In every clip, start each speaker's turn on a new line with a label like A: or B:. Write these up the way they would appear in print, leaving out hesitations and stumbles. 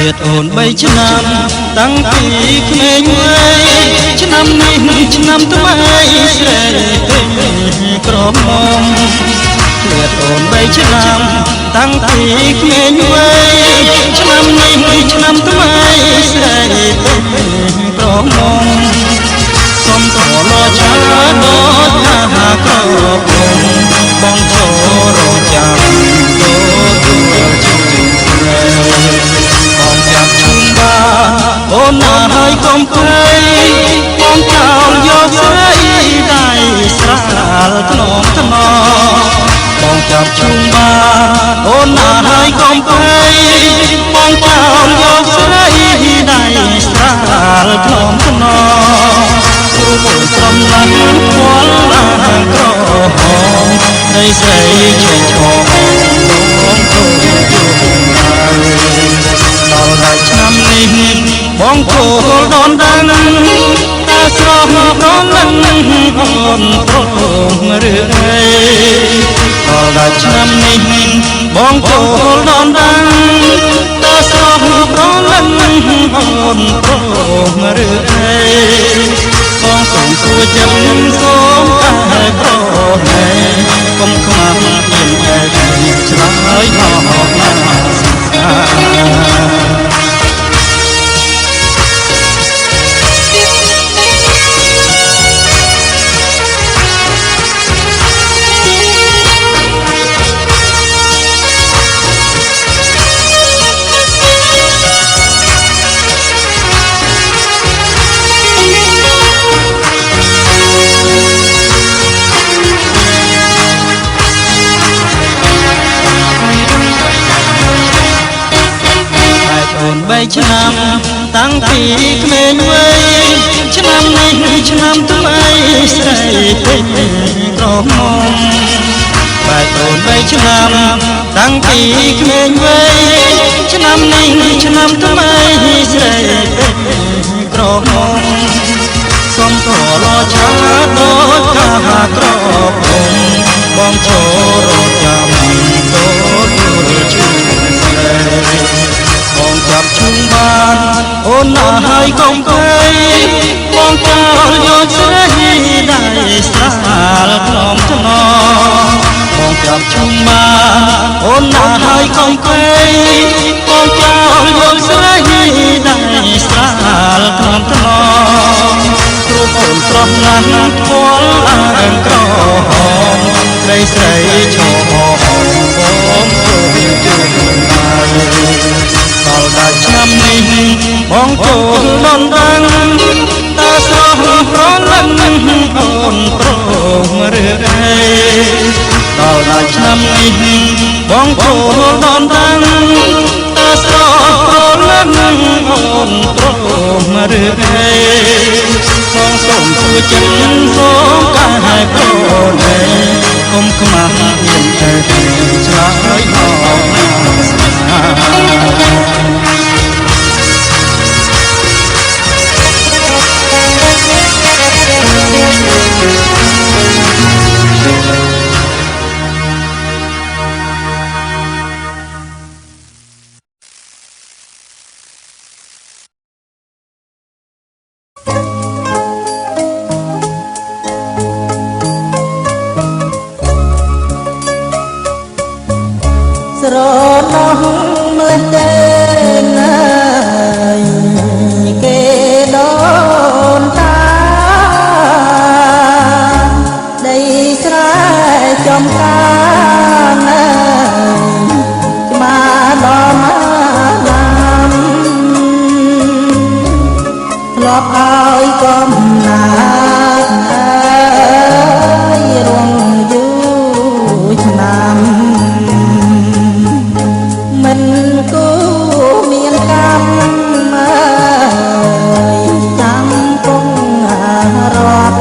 A: ទៀតអូន3ឆ្នាំតាំងពីក្មេងវ័យឆ្នាំនេះឆ្នាំថ្មីស្រីពេញក្រមុំទៀតអូន3ឆ្នាំតាំងពីក្មេងវ័យឆ្នាំនេះឆ្នាំថ្មីស្រីពេញក្រមុំសុំត្រឡប់ចាដល់ថាក្រមុំបងចូលរកចាំទទួលជួយបងចាប់ជុំបាអូនណាហើយកុំភ័យបងចោលយកស្រីដៃស្រាលថ្នមថ្នមបងចាប់ជុំបាអូនណាហើយកុំភ័យបងចោលយកស្រីដៃស្រាលថ្នមថ្នមព្រោះបងស្រំឡាញ់ខ្វល់អាក្រហមនៃស្រីឈេងឈរបងចូលដល់តែឆ្នាំនេះបងចូលដនដានតែស្រស់ដល់លឹងអូនព្រមឬអីដល់តែឆ្នាំនេះបងចូលដនដានតែស្រស់ដល់លឹងអូនព្រមឬអីបងសូមសួរចិត្តសូមតែប្រណែកុំខ្មាស់មានតែឆ្លើយមកណា3ឆ្នាំតាំងពីក្មេងវ័យឆ្នាំនេះឆ្នាំថ្មីស្រីពេញក្រមុំបែកអូន3ឆ្នាំតាំងពីក្មេងវ័យឆ្នាំនេះឆ្នាំថ្មីស្រីពេញក្រមុំសុំត្រឡប់ឆាដូចថាក្រមុំបងចូលរកចាំទទួលជួយស្រីបងចាប់ជុំបានអូនណាហើយកុំភ័យបងចោលយកស្រីដៃស្រាលថ្នមថ្នមបងចាប់ជុំបានអូនណាហើយកុំភ័យបងចោលយកស្រីដៃស្រាលថ្នមថ្នមព្រោះអូនស្រស់ណាស់ខ្វល់អាងក្រហមស្រីស្រីឈរបងជួយជួយដល់តែឆ្នាំនេះបងចូលដនដានតើស្រស់ប្រលឹងអូនព្រមឬអីដល់តែឆ្នាំនេះបងចូលដនដានតើស្រស់ប្រលឹងអូនព្រមឬអីបងសូមជួយចិត្តសូមកាយប្រណែកុំខ្មាស់មានតែឆ្លើយមក
B: ស្រណោះម្លេះទេណាគេដូនតាដីស្រែចំការណាក្មាដល់មកណាំធ្លាប់ឲ្យកំណាចរងយូរឆ្នាំមិនគូមានកម្មចាំគង់រត់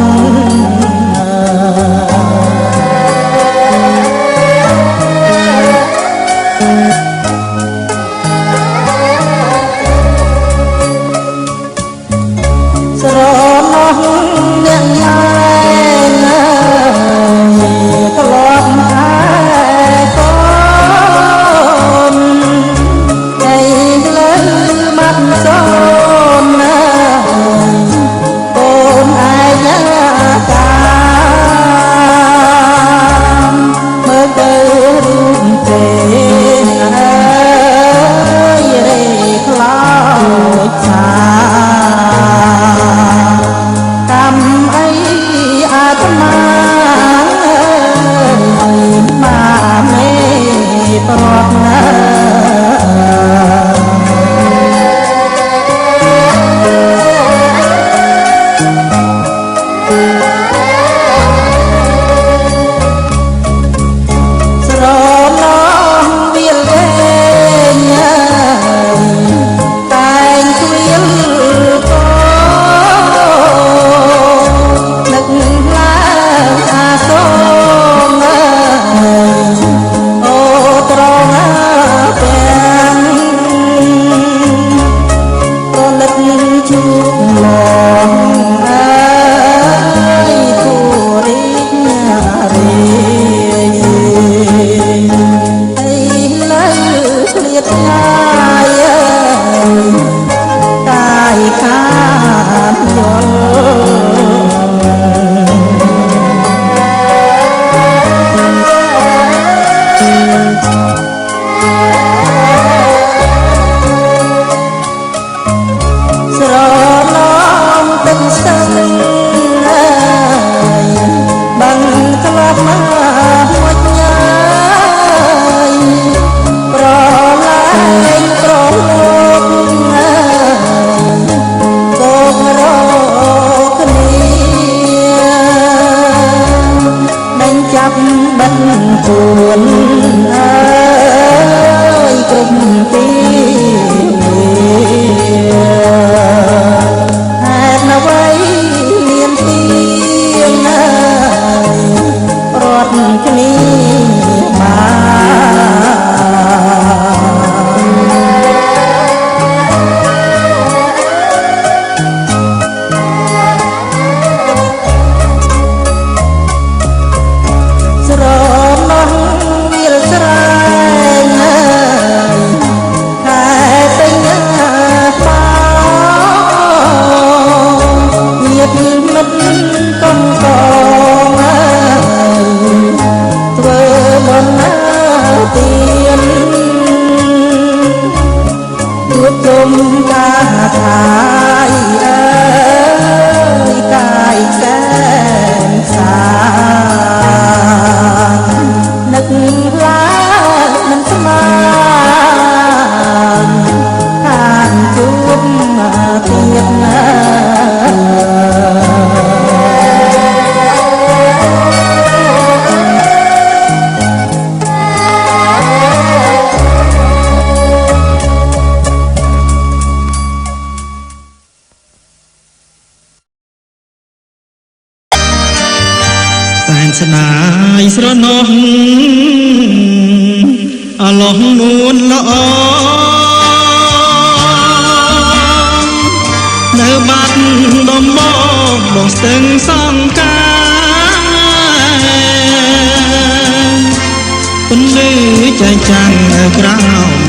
B: មកាថាយអើយកាយសែនសានឹកឡើងមិនស្មានខានជួបទៀតណា
A: ស្នាយស្រណោះអឡោះនួនល្អនៅបាត់ដំបងបងស្ទឹងសង្ការពន្លឺចែងចាំងនៅក្រៅ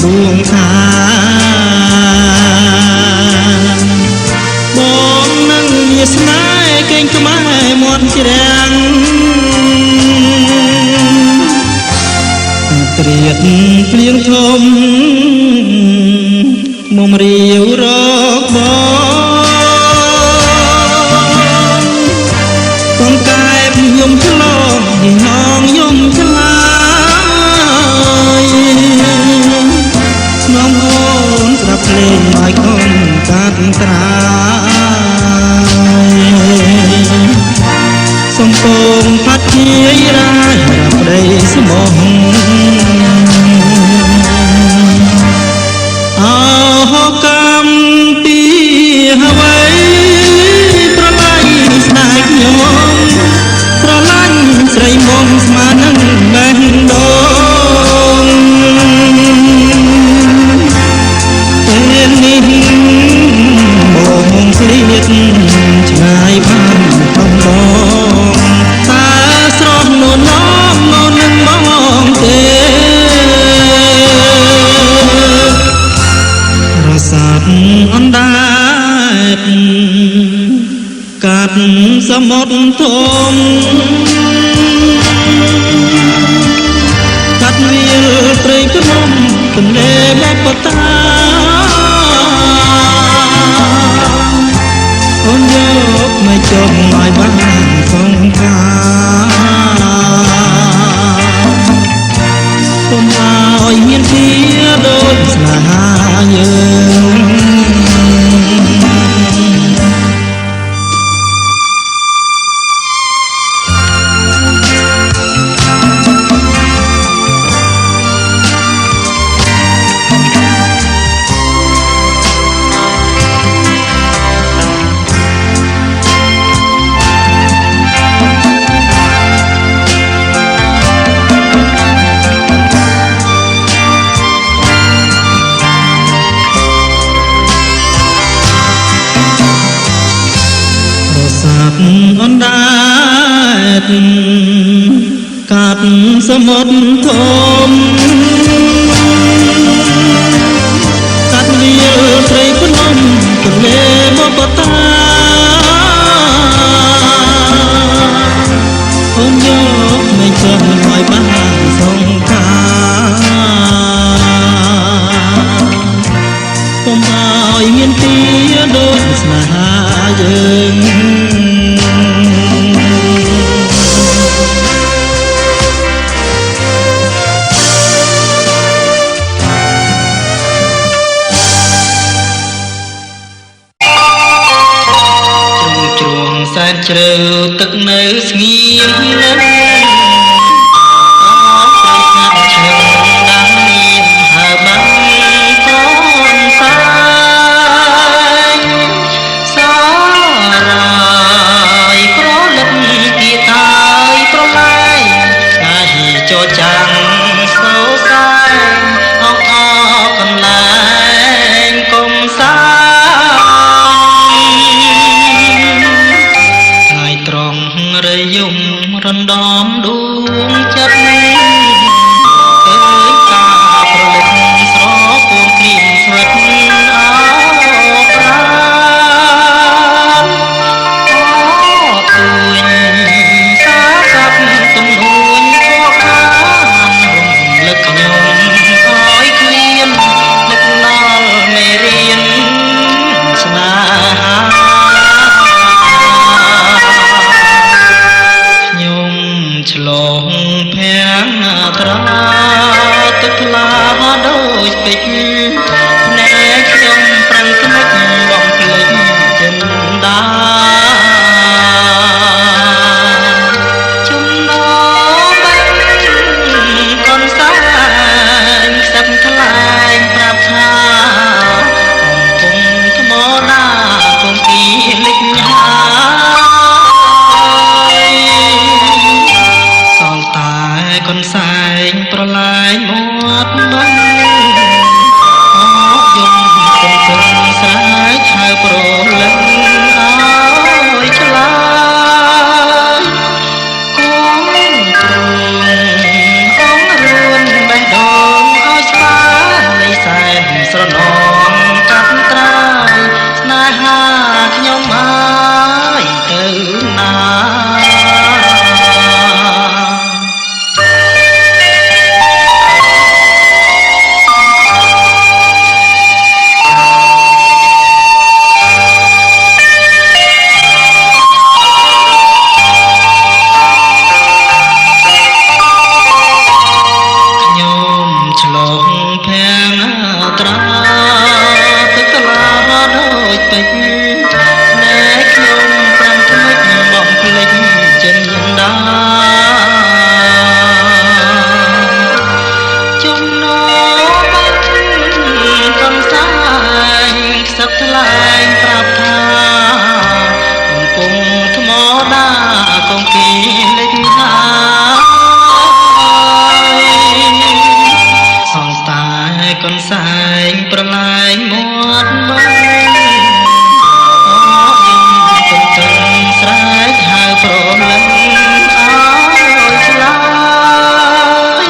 A: ដួងខាបងនឹងវាស្នេហ៍កេងខ្មែរមាត់ជ្រាំងត្រៀតភ្លៀងធំមុំរាវរកបងកូនកែបយំឆ្លងហងយំឆ្លើយស្នងអូនស្រាប់ភ្លេងឲ្យកូនកាត់ត្រាយសំពងផាត់ជាយរាយរាប់ប្តីស្មោះអហកម្មពីអ្វីប្រឡាយស្នេហ៍ខ្ញុំស្រឡាញ់ស្រីមុំស្មាននឹងបេះដូងពេលនេះបងស្លៀកឆ្ងាយបានកំដងតើស្រស់នោមនោមនឹងបងទេរសាត់អណ្ដែតកាត់សមុទ្រធំកាត់វាលព្រៃភ្នំទន្លេមកបតាអូនយកមកចុះឲ្យបានសង្ការកុំឲ្យមានជាដូចស្នេហាយើងអណ្ដែតកាត់សមុទ្រធំកាត់វាលព្រៃភ្នំទន្លេមកបតាអូនយកមិនចង់ឲ្យបានសង្ការកុំឲ្យមានទីដូចស្នេហាយើងសែនជ្រៅទឹកនៅស្ងៀមណាស់អោប្រកាសឈឹងដាំមានហើបាំងកូនសាយសារាយប្រលឹកពីតាយប្រឡាយស្នេហ៍ចោចាំងសោសាអងអកន្លែងកុំសារយំរ តិចណែខ្ញុំប្រឹងក្និចបងភ្លេចចិនដាជំនបាញ់កូនសាញខ្សឹបថ្លែងប្រាប់ថាកំពុងថ្មដាគង់ពីលិចញ៉ាសងតែកូនសែងប្រឡាយមាត់បាញ់អស់យំគំគំស្រែកហៅប្រលឹងឲ្យឆ្លើយគង់ទ្រូងអងរួនបេះដូងឲ្យស្វាយសែនស្រណងកាត់ត្រាយស្នេហាខ្ញុំហើយទៅណា ខ្ញុំឆ្លងភាំងត្រាទឹកថ្លាដូចពេជ្រណែខ្ញុំប្រាំថ្មិចបងភ្លេចចិនដាចំណោបាច់កនសាយខ្សឹបថ្លែងប្រាប់ថាកំពុងថ្មដាកងពីលេចហា សងតែកូនសែងប្រឡាយមាត់បាញ់អស់យំគំគំស្រែកហៅប្រលឹងឲ្យឆ្លើយ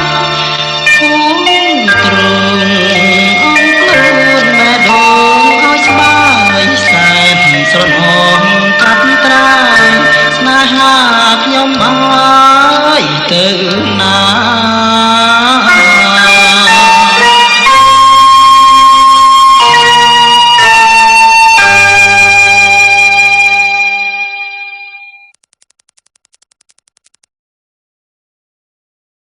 A: គង់ទ្រូងអងខ្លួនបេះដូងឲ្យស្បើយសែនស្រណងកាត់ត្រាយស្នេហាខ្ញុំហើយទៅណា